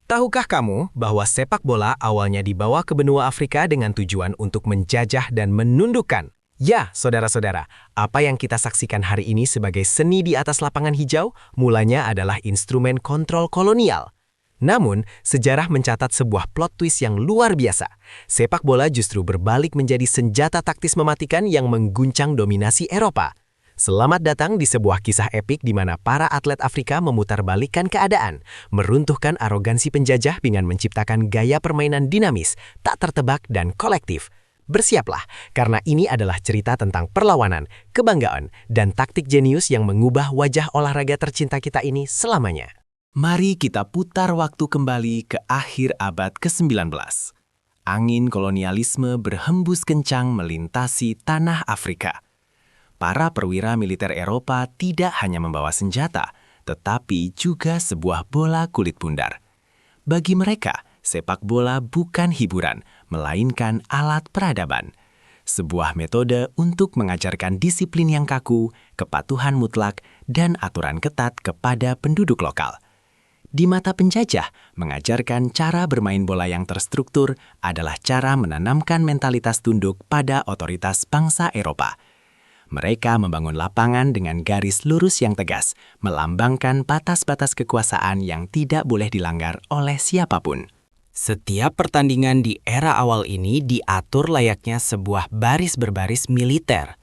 Tahukah kamu bahwa sepak bola awalnya dibawa ke benua Afrika dengan tujuan untuk menjajah dan menundukkan? Ya, saudara-saudara, apa yang kita saksikan hari ini sebagai seni di atas lapangan hijau, mulanya adalah instrumen kontrol kolonial. Namun, sejarah mencatat sebuah plot twist yang luar biasa. Sepak bola justru berbalik menjadi senjata taktis mematikan yang mengguncang dominasi Eropa. Selamat datang di sebuah kisah epik di mana para atlet Afrika memutarbalikkan keadaan, meruntuhkan arogansi penjajah dengan menciptakan gaya permainan dinamis, tak tertebak dan kolektif. Bersiaplah, karena ini adalah cerita tentang perlawanan, kebanggaan, dan taktik jenius yang mengubah wajah olahraga tercinta kita ini selamanya. Mari kita putar waktu kembali ke akhir abad ke-19. Angin kolonialisme berhembus kencang melintasi tanah Afrika. Para perwira militer Eropa tidak hanya membawa senjata, tetapi juga sebuah bola kulit bundar. Bagi mereka, sepak bola bukan hiburan, melainkan alat peradaban. Sebuah metode untuk mengajarkan disiplin yang kaku, kepatuhan mutlak, dan aturan ketat kepada penduduk lokal. Di mata penjajah, mengajarkan cara bermain bola yang terstruktur adalah cara menanamkan mentalitas tunduk pada otoritas bangsa Eropa. Mereka membangun lapangan dengan garis lurus yang tegas, melambangkan batas-batas kekuasaan yang tidak boleh dilanggar oleh siapapun. Setiap pertandingan di era awal ini diatur layaknya sebuah baris berbaris militer.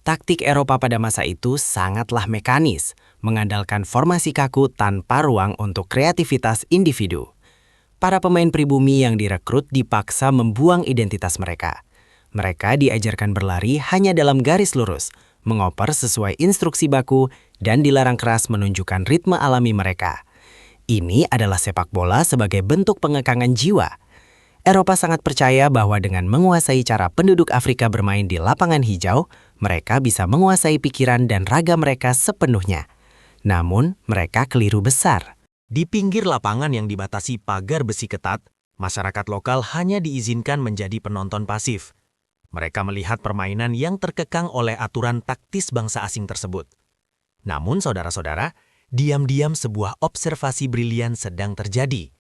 Taktik Eropa pada masa itu sangatlah mekanis, mengandalkan formasi kaku tanpa ruang untuk kreativitas individu. Para pemain pribumi yang direkrut dipaksa membuang identitas mereka. Mereka diajarkan berlari hanya dalam garis lurus, mengoper sesuai instruksi baku, dan dilarang keras menunjukkan ritme alami mereka. Ini adalah sepak bola sebagai bentuk pengekangan jiwa. Eropa sangat percaya bahwa dengan menguasai cara penduduk Afrika bermain di lapangan hijau, mereka bisa menguasai pikiran dan raga mereka sepenuhnya. Namun, mereka keliru besar. Di pinggir lapangan yang dibatasi pagar besi ketat, masyarakat lokal hanya diizinkan menjadi penonton pasif. Mereka melihat permainan yang terkekang oleh aturan taktis bangsa asing tersebut. Namun, saudara-saudara, diam-diam sebuah observasi brilian sedang terjadi.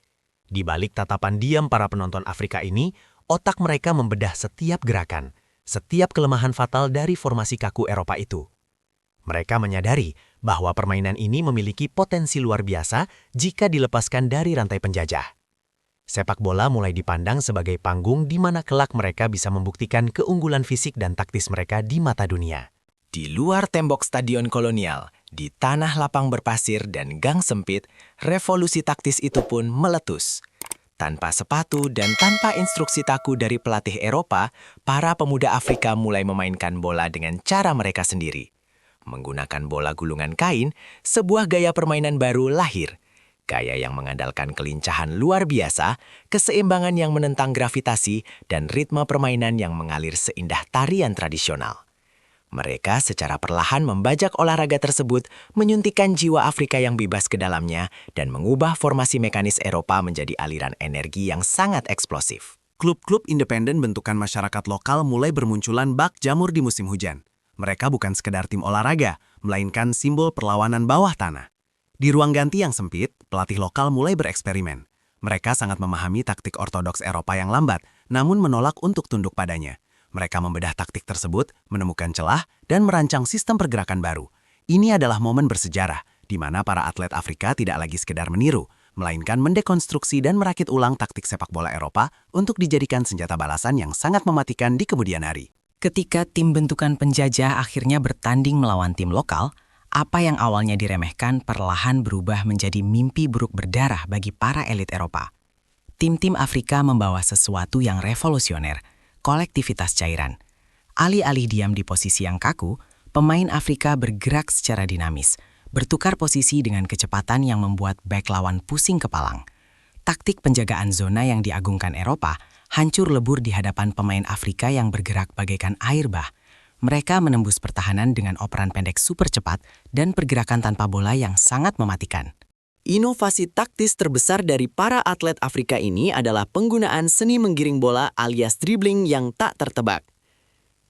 Di balik tatapan diam para penonton Afrika ini, otak mereka membedah setiap gerakan, setiap kelemahan fatal dari formasi kaku Eropa itu. Mereka menyadari bahwa permainan ini memiliki potensi luar biasa jika dilepaskan dari rantai penjajah. Sepak bola mulai dipandang sebagai panggung di mana kelak mereka bisa membuktikan keunggulan fisik dan taktis mereka di mata dunia. Di luar tembok stadion kolonial, di tanah lapang berpasir dan gang sempit, revolusi taktis itu pun meletus. Tanpa sepatu dan tanpa instruksi taku dari pelatih Eropa, para pemuda Afrika mulai memainkan bola dengan cara mereka sendiri. Menggunakan bola gulungan kain, sebuah gaya permainan baru lahir. Gaya yang mengandalkan kelincahan luar biasa, keseimbangan yang menentang gravitasi, dan ritme permainan yang mengalir seindah tarian tradisional. Mereka secara perlahan membajak olahraga tersebut, menyuntikkan jiwa Afrika yang bebas ke dalamnya, dan mengubah formasi mekanis Eropa menjadi aliran energi yang sangat eksplosif. Klub-klub independen bentukan masyarakat lokal mulai bermunculan bak jamur di musim hujan. Mereka bukan sekedar tim olahraga, melainkan simbol perlawanan bawah tanah. Di ruang ganti yang sempit, pelatih lokal mulai bereksperimen. Mereka sangat memahami taktik ortodoks Eropa yang lambat, namun menolak untuk tunduk padanya. Mereka membedah taktik tersebut, menemukan celah, dan merancang sistem pergerakan baru. Ini adalah momen bersejarah, di mana para atlet Afrika tidak lagi sekedar meniru, melainkan mendekonstruksi dan merakit ulang taktik sepak bola Eropa untuk dijadikan senjata balasan yang sangat mematikan di kemudian hari. Ketika tim bentukan penjajah akhirnya bertanding melawan tim lokal, apa yang awalnya diremehkan perlahan berubah menjadi mimpi buruk berdarah bagi para elit Eropa. Tim-tim Afrika membawa sesuatu yang revolusioner, kolektivitas cairan. Alih-alih diam di posisi yang kaku, pemain Afrika bergerak secara dinamis, bertukar posisi dengan kecepatan yang membuat bek lawan pusing kepalang. Taktik penjagaan zona yang diagungkan Eropa hancur lebur di hadapan pemain Afrika yang bergerak bagaikan air bah. Mereka menembus pertahanan dengan operan pendek super cepat dan pergerakan tanpa bola yang sangat mematikan. Inovasi taktis terbesar dari para atlet Afrika ini adalah penggunaan seni menggiring bola alias dribbling yang tak tertebak.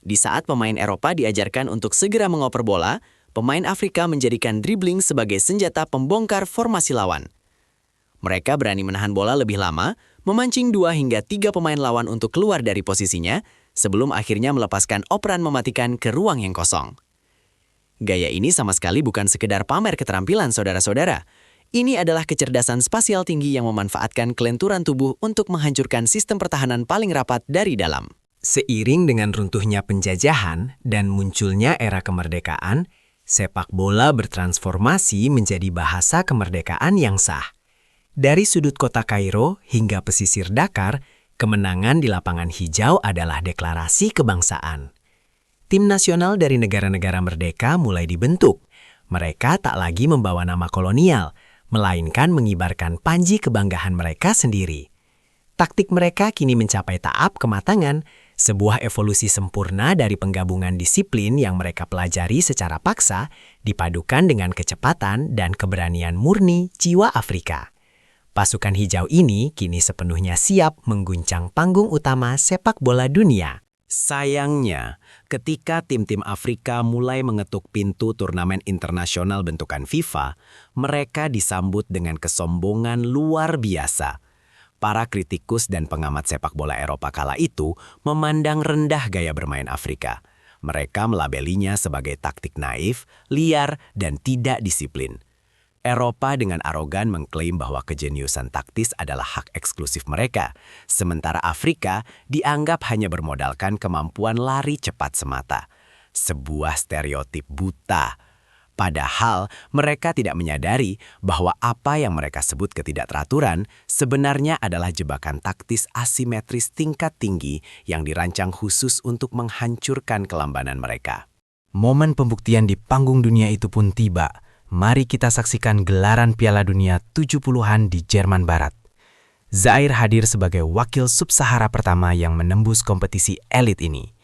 Di saat pemain Eropa diajarkan untuk segera mengoper bola, pemain Afrika menjadikan dribbling sebagai senjata pembongkar formasi lawan. Mereka berani menahan bola lebih lama, memancing 2 hingga 3 pemain lawan untuk keluar dari posisinya, sebelum akhirnya melepaskan operan mematikan ke ruang yang kosong. Gaya ini sama sekali bukan sekedar pamer keterampilan saudara-saudara. Ini adalah kecerdasan spasial tinggi yang memanfaatkan kelenturan tubuh untuk menghancurkan sistem pertahanan paling rapat dari dalam. Seiring dengan runtuhnya penjajahan dan munculnya era kemerdekaan, sepak bola bertransformasi menjadi bahasa kemerdekaan yang sah. Dari sudut kota Kairo hingga pesisir Dakar, kemenangan di lapangan hijau adalah deklarasi kebangsaan. Tim nasional dari negara-negara merdeka mulai dibentuk. Mereka tak lagi membawa nama kolonial, melainkan mengibarkan panji kebanggaan mereka sendiri. Taktik mereka kini mencapai tahap kematangan, sebuah evolusi sempurna dari penggabungan disiplin yang mereka pelajari secara paksa, dipadukan dengan kecepatan dan keberanian murni jiwa Afrika. Pasukan hijau ini kini sepenuhnya siap mengguncang panggung utama sepak bola dunia. Sayangnya, ketika tim-tim Afrika mulai mengetuk pintu turnamen internasional bentukan FIFA, mereka disambut dengan kesombongan luar biasa. Para kritikus dan pengamat sepak bola Eropa kala itu memandang rendah gaya bermain Afrika. Mereka melabelinya sebagai taktik naif, liar, dan tidak disiplin. Eropa dengan arogan mengklaim bahwa kejeniusan taktis adalah hak eksklusif mereka, sementara Afrika dianggap hanya bermodalkan kemampuan lari cepat semata. Sebuah stereotip buta. Padahal mereka tidak menyadari bahwa apa yang mereka sebut ketidakteraturan sebenarnya adalah jebakan taktis asimetris tingkat tinggi yang dirancang khusus untuk menghancurkan kelambanan mereka. Momen pembuktian di panggung dunia itu pun tiba. Mari kita saksikan gelaran Piala Dunia 70-an di Jerman Barat. Zaire hadir sebagai wakil sub-Sahara pertama yang menembus kompetisi elit ini.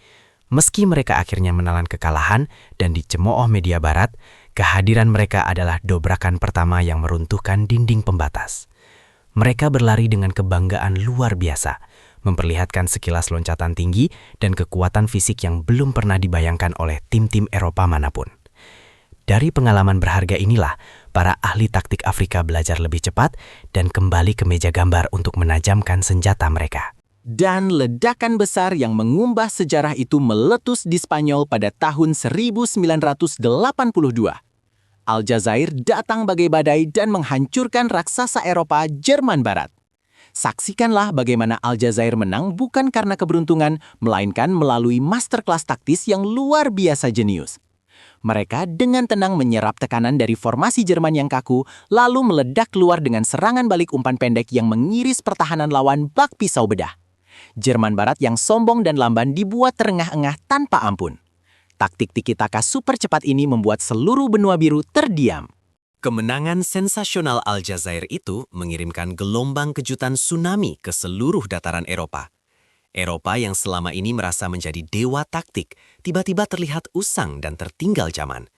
Meski mereka akhirnya menelan kekalahan dan dicemooh media Barat, kehadiran mereka adalah dobrakan pertama yang meruntuhkan dinding pembatas. Mereka berlari dengan kebanggaan luar biasa, memperlihatkan sekilas loncatan tinggi dan kekuatan fisik yang belum pernah dibayangkan oleh tim-tim Eropa manapun. Dari pengalaman berharga inilah, para ahli taktik Afrika belajar lebih cepat dan kembali ke meja gambar untuk menajamkan senjata mereka. Dan ledakan besar yang mengubah sejarah itu meletus di Spanyol pada tahun 1982. Aljazair datang bagai badai dan menghancurkan raksasa Eropa Jerman Barat. Saksikanlah bagaimana Aljazair menang bukan karena keberuntungan, melainkan melalui masterclass taktis yang luar biasa jenius. Mereka dengan tenang menyerap tekanan dari formasi Jerman yang kaku, lalu meledak keluar dengan serangan balik umpan pendek yang mengiris pertahanan lawan bak pisau bedah. Jerman Barat yang sombong dan lamban dibuat terengah-engah tanpa ampun. Taktik tiki-taka super cepat ini membuat seluruh benua biru terdiam. Kemenangan sensasional Aljazair itu mengirimkan gelombang kejutan tsunami ke seluruh dataran Eropa. Eropa yang selama ini merasa menjadi dewa taktik, tiba-tiba terlihat usang dan tertinggal zaman.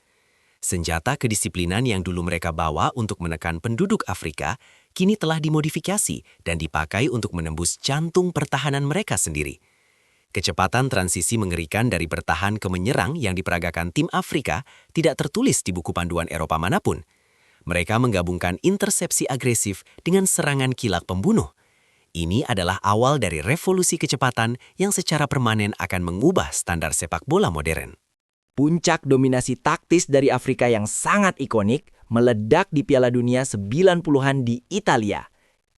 Senjata kedisiplinan yang dulu mereka bawa untuk menekan penduduk Afrika, kini telah dimodifikasi dan dipakai untuk menembus jantung pertahanan mereka sendiri. Kecepatan transisi mengerikan dari bertahan ke menyerang yang diperagakan tim Afrika tidak tertulis di buku panduan Eropa manapun. Mereka menggabungkan intersepsi agresif dengan serangan kilat pembunuh. Ini adalah awal dari revolusi kecepatan yang secara permanen akan mengubah standar sepak bola modern. Puncak dominasi taktis dari Afrika yang sangat ikonik meledak di Piala Dunia 90-an di Italia.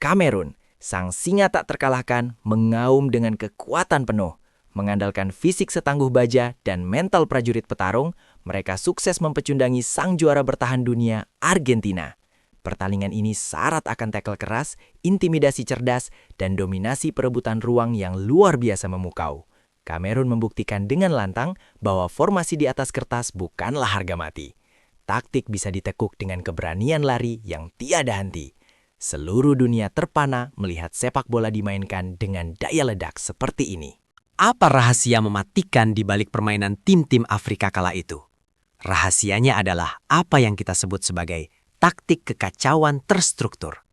Kamerun, sang singa tak terkalahkan, mengaum dengan kekuatan penuh. Mengandalkan fisik setangguh baja dan mental prajurit petarung, mereka sukses mempecundangi sang juara bertahan dunia, Argentina. Pertandingan ini syarat akan tackle keras, intimidasi cerdas, dan dominasi perebutan ruang yang luar biasa memukau. Kamerun membuktikan dengan lantang bahwa formasi di atas kertas bukanlah harga mati. Taktik bisa ditekuk dengan keberanian lari yang tiada henti. Seluruh dunia terpana melihat sepak bola dimainkan dengan daya ledak seperti ini. Apa rahasia mematikan di balik permainan tim-tim Afrika kala itu? Rahasianya adalah apa yang kita sebut sebagai taktik kekacauan terstruktur.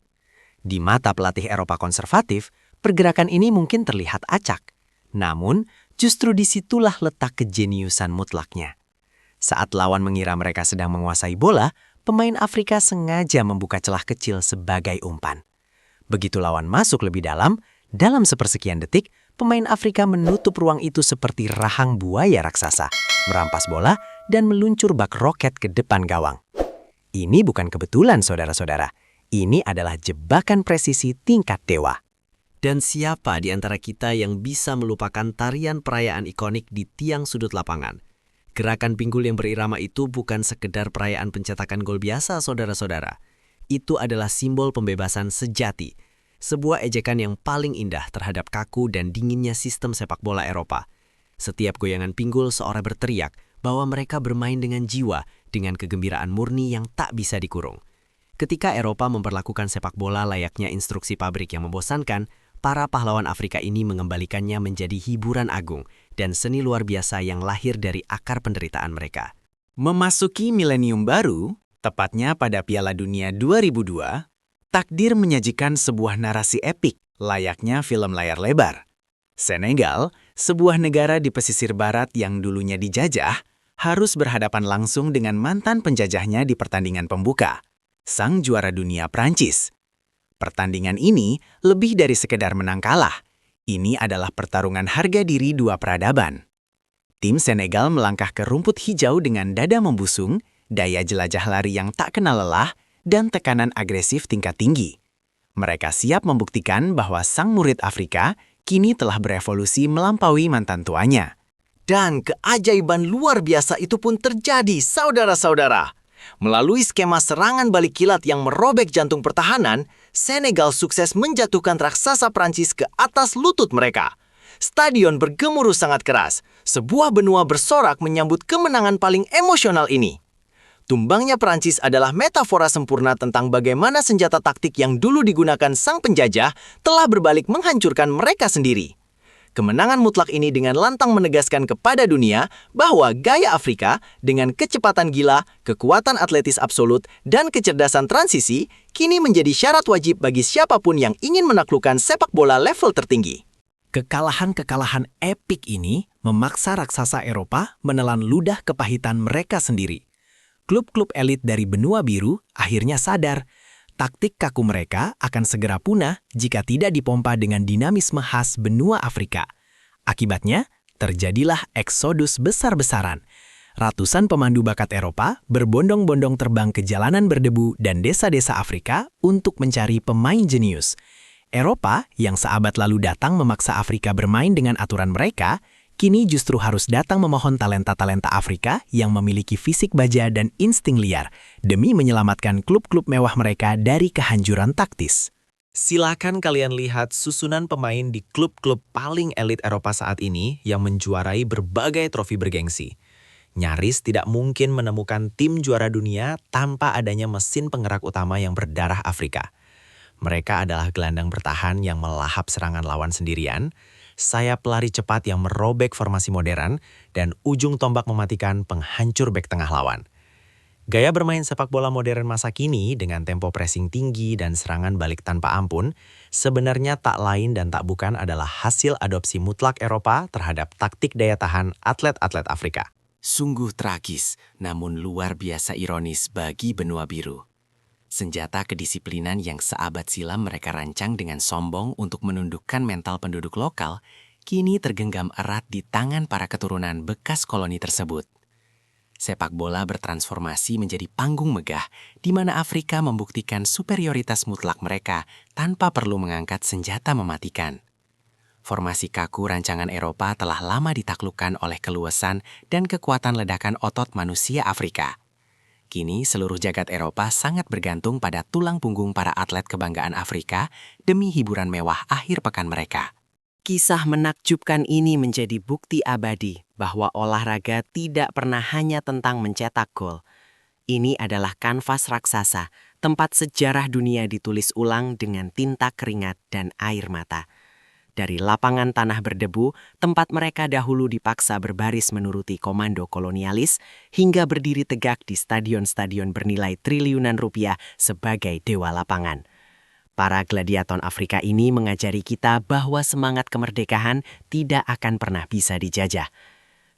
Di mata pelatih Eropa konservatif, pergerakan ini mungkin terlihat acak. Namun, justru disitulah letak kejeniusan mutlaknya. Saat lawan mengira mereka sedang menguasai bola, pemain Afrika sengaja membuka celah kecil sebagai umpan. Begitu lawan masuk lebih dalam sepersekian detik, pemain Afrika menutup ruang itu seperti rahang buaya raksasa, merampas bola dan meluncur bak roket ke depan gawang. Ini bukan kebetulan, saudara-saudara. Ini adalah jebakan presisi tingkat dewa. Dan siapa di antara kita yang bisa melupakan tarian perayaan ikonik di tiang sudut lapangan? Gerakan pinggul yang berirama itu bukan sekedar perayaan pencetakan gol biasa, saudara-saudara. Itu adalah simbol pembebasan sejati. Sebuah ejekan yang paling indah terhadap kaku dan dinginnya sistem sepak bola Eropa. Setiap goyangan pinggul seorang berteriak bahwa mereka bermain dengan jiwa, dengan kegembiraan murni yang tak bisa dikurung. Ketika Eropa memperlakukan sepak bola layaknya instruksi pabrik yang membosankan, para pahlawan Afrika ini mengembalikannya menjadi hiburan agung dan seni luar biasa yang lahir dari akar penderitaan mereka. Memasuki milenium baru, tepatnya pada Piala Dunia 2002, takdir menyajikan sebuah narasi epik layaknya film layar lebar. Senegal, sebuah negara di pesisir barat yang dulunya dijajah, harus berhadapan langsung dengan mantan penjajahnya di pertandingan pembuka, sang juara dunia Prancis. Pertandingan ini lebih dari sekedar menang kalah. Ini adalah pertarungan harga diri dua peradaban. Tim Senegal melangkah ke rumput hijau dengan dada membusung, daya jelajah lari yang tak kenal lelah, dan tekanan agresif tingkat tinggi. Mereka siap membuktikan bahwa sang murid Afrika kini telah berevolusi melampaui mantan tuanya. Dan keajaiban luar biasa itu pun terjadi, saudara-saudara. Melalui skema serangan balik kilat yang merobek jantung pertahanan, Senegal sukses menjatuhkan raksasa Prancis ke atas lutut mereka. Stadion bergemuruh sangat keras. Sebuah benua bersorak menyambut kemenangan paling emosional ini. Tumbangnya Prancis adalah metafora sempurna tentang bagaimana senjata taktik yang dulu digunakan sang penjajah telah berbalik menghancurkan mereka sendiri. Kemenangan mutlak ini dengan lantang menegaskan kepada dunia bahwa gaya Afrika dengan kecepatan gila, kekuatan atletis absolut, dan kecerdasan transisi kini menjadi syarat wajib bagi siapapun yang ingin menaklukkan sepak bola level tertinggi. Kekalahan-kekalahan epik ini memaksa raksasa Eropa menelan ludah kepahitan mereka sendiri. Klub-klub elit dari benua biru akhirnya sadar, taktik kaku mereka akan segera punah jika tidak dipompa dengan dinamisme khas benua Afrika. Akibatnya, terjadilah eksodus besar-besaran. Ratusan pemandu bakat Eropa berbondong-bondong terbang ke jalanan berdebu dan desa-desa Afrika untuk mencari pemain jenius. Eropa yang seabad lalu datang memaksa Afrika bermain dengan aturan mereka, kini justru harus datang memohon talenta-talenta Afrika yang memiliki fisik baja dan insting liar demi menyelamatkan klub-klub mewah mereka dari kehancuran taktis. Silakan kalian lihat susunan pemain di klub-klub paling elit Eropa saat ini yang menjuarai berbagai trofi bergengsi. Nyaris tidak mungkin menemukan tim juara dunia tanpa adanya mesin penggerak utama yang berdarah Afrika. Mereka adalah gelandang bertahan yang melahap serangan lawan sendirian, sayap pelari cepat yang merobek formasi modern, dan ujung tombak mematikan penghancur bek tengah lawan. Gaya bermain sepak bola modern masa kini dengan tempo pressing tinggi dan serangan balik tanpa ampun sebenarnya tak lain dan tak bukan adalah hasil adopsi mutlak Eropa terhadap taktik daya tahan atlet-atlet Afrika. Sungguh tragis, namun luar biasa ironis bagi benua biru. Senjata kedisiplinan yang seabad silam mereka rancang dengan sombong untuk menundukkan mental penduduk lokal, kini tergenggam erat di tangan para keturunan bekas koloni tersebut. Sepak bola bertransformasi menjadi panggung megah, di mana Afrika membuktikan superioritas mutlak mereka tanpa perlu mengangkat senjata mematikan. Formasi kaku rancangan Eropa telah lama ditaklukkan oleh keluasan dan kekuatan ledakan otot manusia Afrika. Kini seluruh jagat Eropa sangat bergantung pada tulang punggung para atlet kebanggaan Afrika demi hiburan mewah akhir pekan mereka. Kisah menakjubkan ini menjadi bukti abadi bahwa olahraga tidak pernah hanya tentang mencetak gol. Ini adalah kanvas raksasa, tempat sejarah dunia ditulis ulang dengan tinta keringat dan air mata. Dari lapangan tanah berdebu, tempat mereka dahulu dipaksa berbaris menuruti komando kolonialis, hingga berdiri tegak di stadion-stadion bernilai triliunan rupiah sebagai dewa lapangan. Para gladiator Afrika ini mengajari kita bahwa semangat kemerdekaan tidak akan pernah bisa dijajah.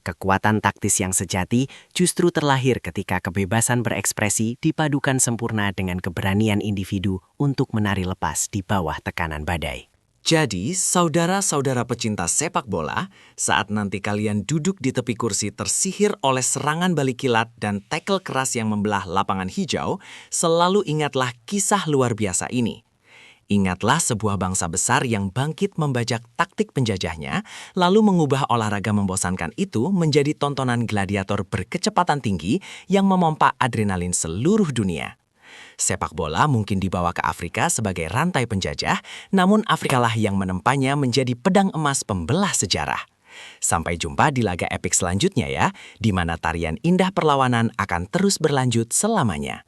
Kekuatan taktis yang sejati justru terlahir ketika kebebasan berekspresi dipadukan sempurna dengan keberanian individu untuk menari lepas di bawah tekanan badai. Jadi, saudara-saudara pecinta sepak bola, saat nanti kalian duduk di tepi kursi tersihir oleh serangan balik kilat dan tackle keras yang membelah lapangan hijau, selalu ingatlah kisah luar biasa ini. Ingatlah sebuah bangsa besar yang bangkit membajak taktik penjajahnya, lalu mengubah olahraga membosankan itu menjadi tontonan gladiator berkecepatan tinggi yang memompa adrenalin seluruh dunia. Sepak bola mungkin dibawa ke Afrika sebagai rantai penjajah, namun Afrika lah yang menempanya menjadi pedang emas pembelah sejarah. Sampai jumpa di laga epik selanjutnya ya, di mana tarian indah perlawanan akan terus berlanjut selamanya.